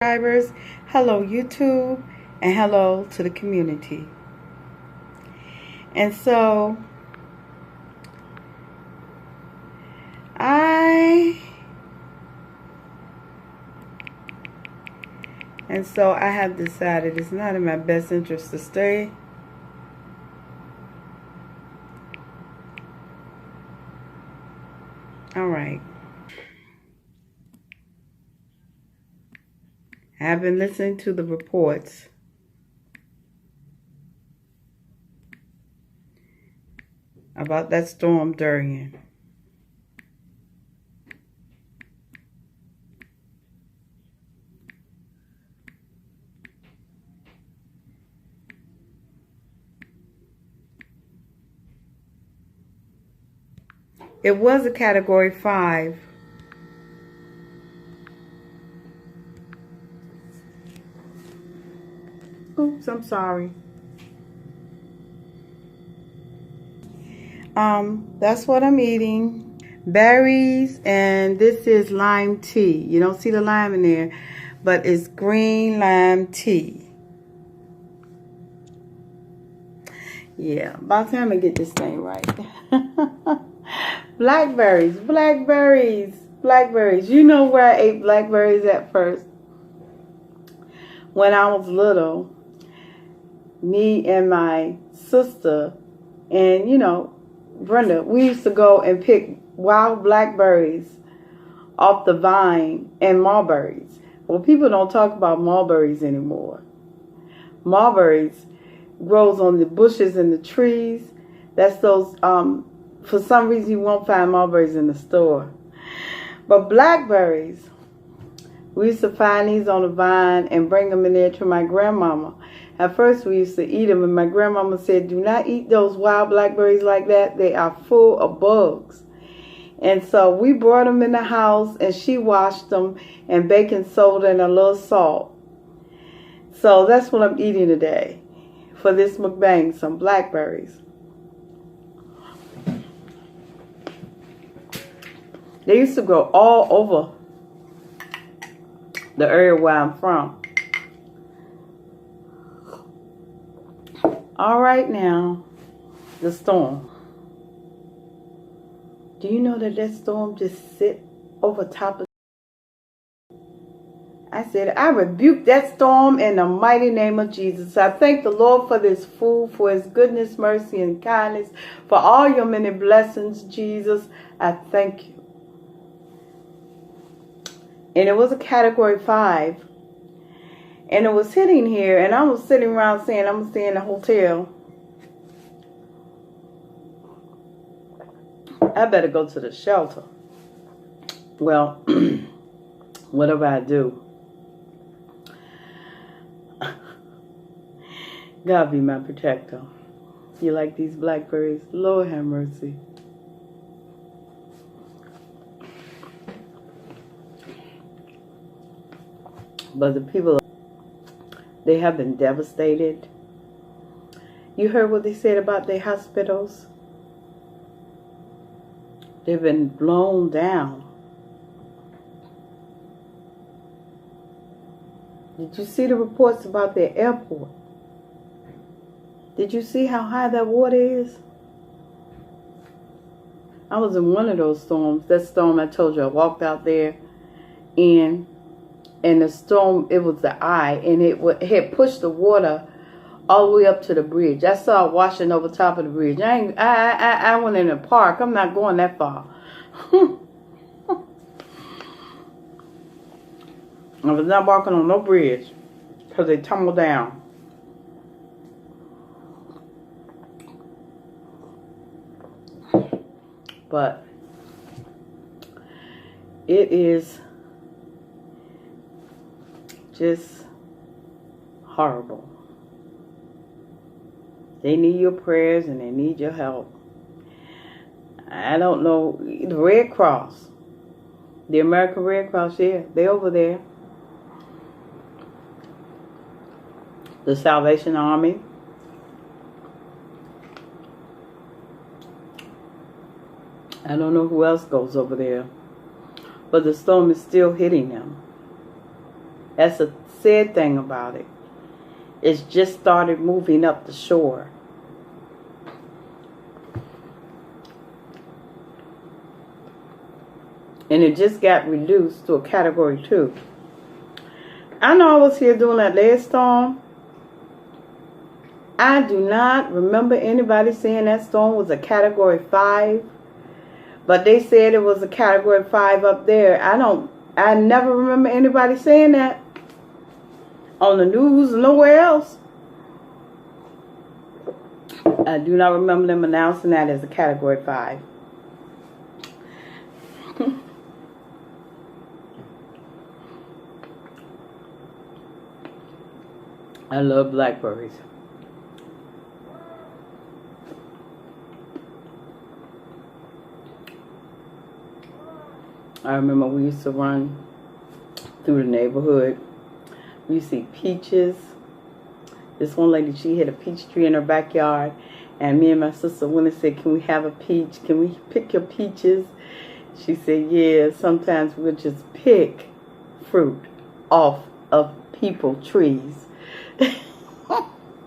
Subscribers, hello YouTube, and hello to the community. And so I have decided it's not in my best interest to stay. All right. I've been listening to the reports about that storm Darlene. It was a Category 5. Oops, I'm sorry. That's what I'm eating. Berries, and this is lime tea. You don't see the lime in there, but it's green lime tea. Yeah, about time I get this thing right. Blackberries, blackberries, blackberries. You know where I ate blackberries at first? When I was little, me and my sister and, Brenda, we used to go and pick wild blackberries off the vine and mulberries. Well, people don't talk about mulberries anymore. Mulberries grows on the bushes and the trees. That's those, for some reason you won't find mulberries in the store. But blackberries, we used to find these on the vine and bring them in there to my grandmama. At first we used to eat them, and my grandmama said, do not eat those wild blackberries like that. They are full of bugs. And so we brought them in the house, and she washed them and baking soda and a little salt. So that's what I'm eating today for this mukbang, some blackberries. They used to grow all over the area where I'm from. All right, now, the storm. Do you know that that storm just sit over top of? I said, I rebuke that storm in the mighty name of Jesus. I thank the Lord for this food, for his goodness, mercy, and kindness, for all your many blessings, Jesus. I thank you. And it was a Category 5. And it was hitting here, and I was sitting around saying, I'm going to stay in a hotel. I better go to the shelter. Well, whatever I do, God be my protector. You like these blackberries? Lord have mercy. But the people, they have been devastated. You heard what they said about their hospitals? They've been blown down. Did you see the reports about their airport? Did you see how high that water is? I was in one of those storms. That storm I told you I walked out there in. And the storm, it was the eye, and it had pushed the water all the way up to the bridge. I saw it washing over top of the bridge. I went in the park. I'm not going that far. I was not walking on no bridge because they tumbled down. But it is just horrible. They need your prayers and they need your help. I don't know, the Red Cross, the American Red Cross, yeah, they're over there. The Salvation Army. I don't know who else goes over there. But the storm is still hitting them. That's a sad thing about it. It's just started moving up the shore. And it just got reduced to a category 2. I know I was here during that last storm. I do not remember anybody saying that storm was a category 5. But they said it was a category 5 up there. I never remember anybody saying that on the news or nowhere else. I do not remember them announcing that as a category 5. I love blackberries. I remember we used to run through the neighborhood. We used to see peaches. This one lady, she had a peach tree in her backyard. And me and my sister went and said, can we have a peach? Can we pick your peaches? She said, yeah, sometimes we'll just pick fruit off of people's trees.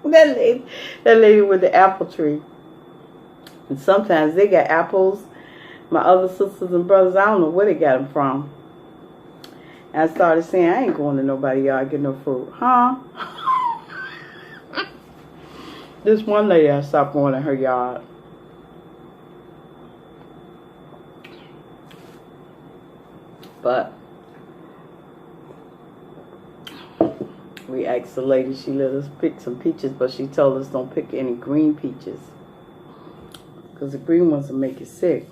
that lady with the apple tree. And sometimes they got apples. My other sisters and brothers, I don't know where they got them from. And I started saying, I ain't going to nobody's yard get no fruit. Huh? This one lady, I stopped going to her yard. But we asked the lady, she let us pick some peaches, but she told us don't pick any green peaches, because the green ones will make you sick.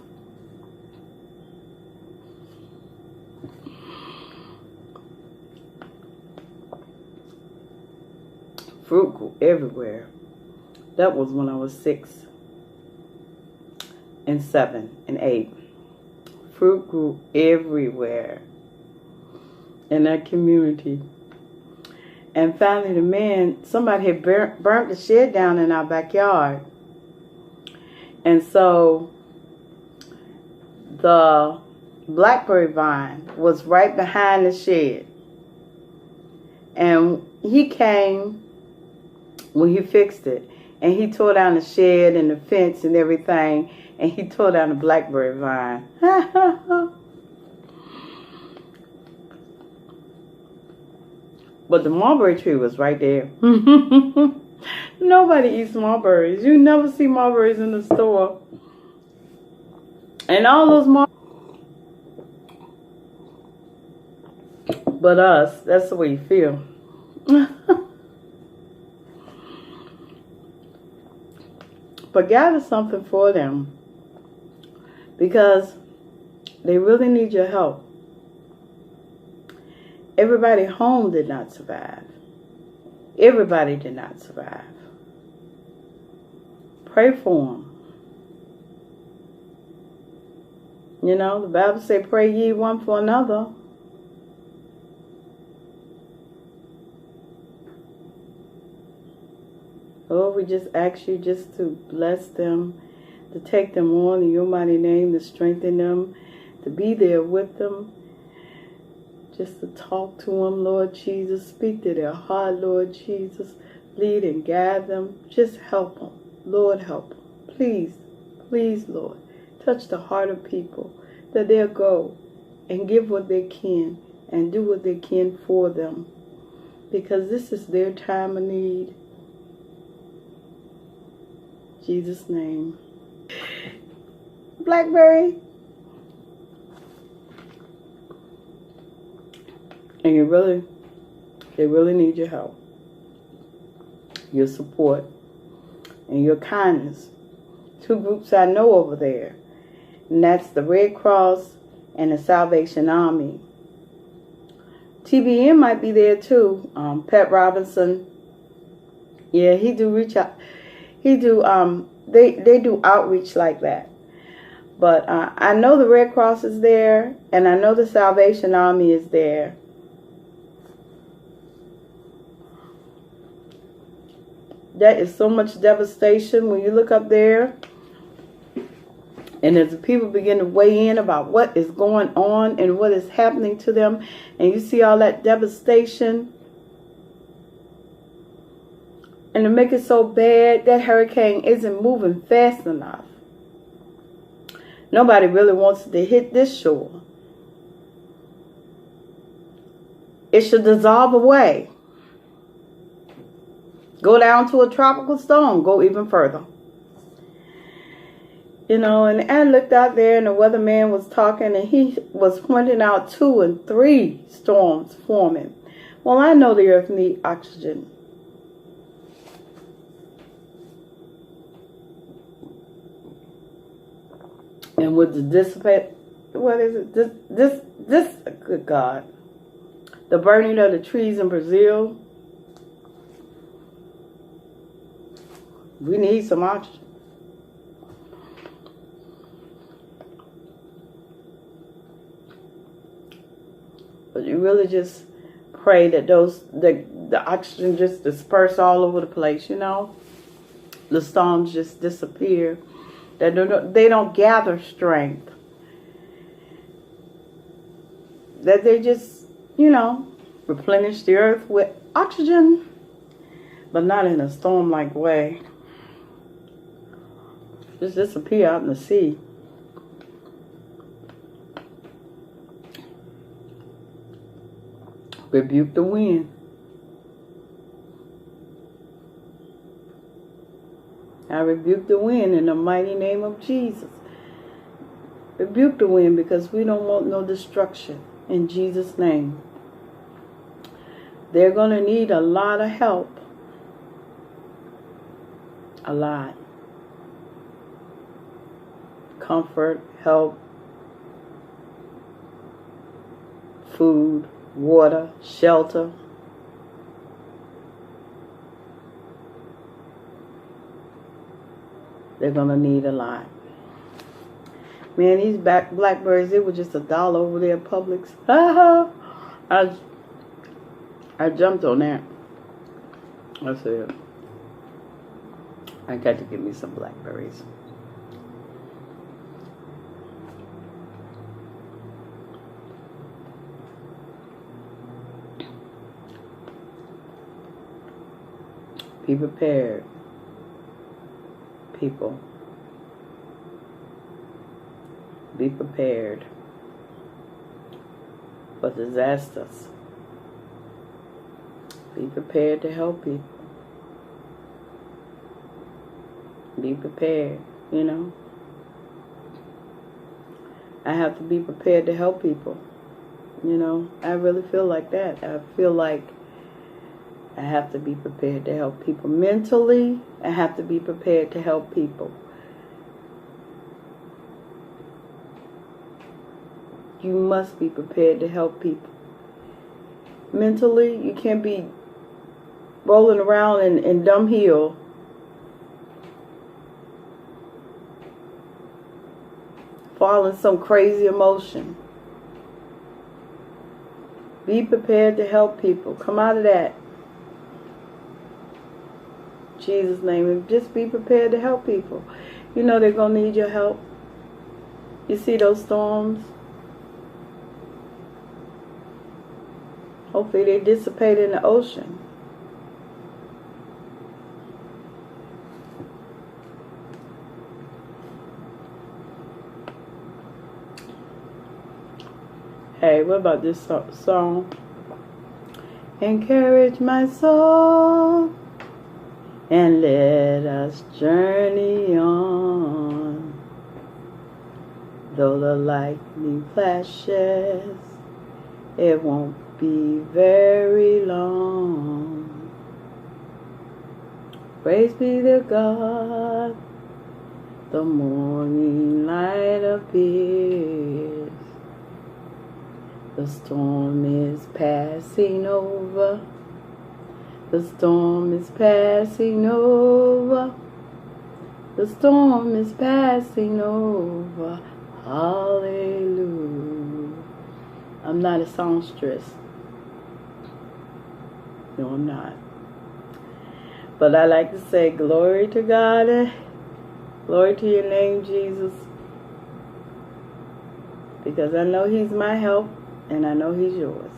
Fruit grew everywhere. That was when I was 6 and 7 and 8. Fruit grew everywhere in that community. And finally, somebody had burnt the shed down in our backyard. And so the blackberry vine was right behind the shed. And he came when he fixed it. And he tore down the shed and the fence and everything. And he tore down the blackberry vine. But the mulberry tree was right there. Nobody eats mulberries. You never see mulberries in the store. And all those mulberries. But us, that's the way you feel. But gather something for them, because they really need your help. Everybody home did not survive. Everybody did not survive. Pray for them. You know, the Bible says, pray ye one for another. Lord, we just ask you just to bless them, to take them on in your mighty name, to strengthen them, to be there with them, just to talk to them, Lord Jesus. Speak to their heart, Lord Jesus. Lead and guide them. Just help them. Lord, help them. Please, please, Lord, touch the heart of people, that they'll go and give what they can and do what they can for them, because this is their time of need. Jesus' name. Blackberry. And they really need your help, your support, and your kindness. 2 groups I know over there, and that's the Red Cross and the Salvation Army. TBN might be there too. Pat Robinson. Yeah, he do reach out. He do, they do outreach like that. But I know the Red Cross is there, and I know the Salvation Army is there. That is so much devastation when you look up there. And as the people begin to weigh in about what is going on and what is happening to them, and you see all that devastation, and to make it so bad, that hurricane isn't moving fast enough. Nobody really wants to hit this shore. It should dissolve away. Go down to a tropical storm. Go even further. You know, and I looked out there and the weatherman was talking and he was pointing out 2 and 3 storms forming. Well, I know the earth needs oxygen. And with the dissipate, what is it? This, good God. The burning of the trees in Brazil. We need some oxygen. But you really just pray that the oxygen just disperse all over the place, you know. The storms just disappear. That they don't gather strength. That they just, you know, replenish the earth with oxygen, but not in a storm-like way. Just disappear out in the sea. Rebuke the wind. I rebuke the wind in the mighty name of Jesus. Rebuke the wind because we don't want no destruction in Jesus' name. They're going to need a lot of help. A lot. Comfort, help, food, water, shelter. They're going to need a lot. Man, these blackberries, they were just $1 over there at Publix. I jumped on that. I said, I got to get me some blackberries. Be prepared, people. Be prepared for disasters. Be prepared to help people. Be prepared, you know. I have to be prepared to help people. You know, I really feel like that. I feel like I have to be prepared to help people. Mentally, I have to be prepared to help people. You must be prepared to help people. Mentally, you can't be rolling around in dumb hill. Following some crazy emotion. Be prepared to help people. Come out of that. In Jesus' name. And just be prepared to help people. You know they're going to need your help. You see those storms? Hopefully they dissipate in the ocean. Hey, what about this song? Encourage my soul and let us journey on. Though the lightning flashes, it won't be very long. Praise be to God, the morning light appears. The storm is passing over. The storm is passing over. The storm is passing over. Hallelujah. I'm not a songstress. No, I'm not. But I like to say glory to God. Glory to your name, Jesus. because I know He's my help and I know He's yours.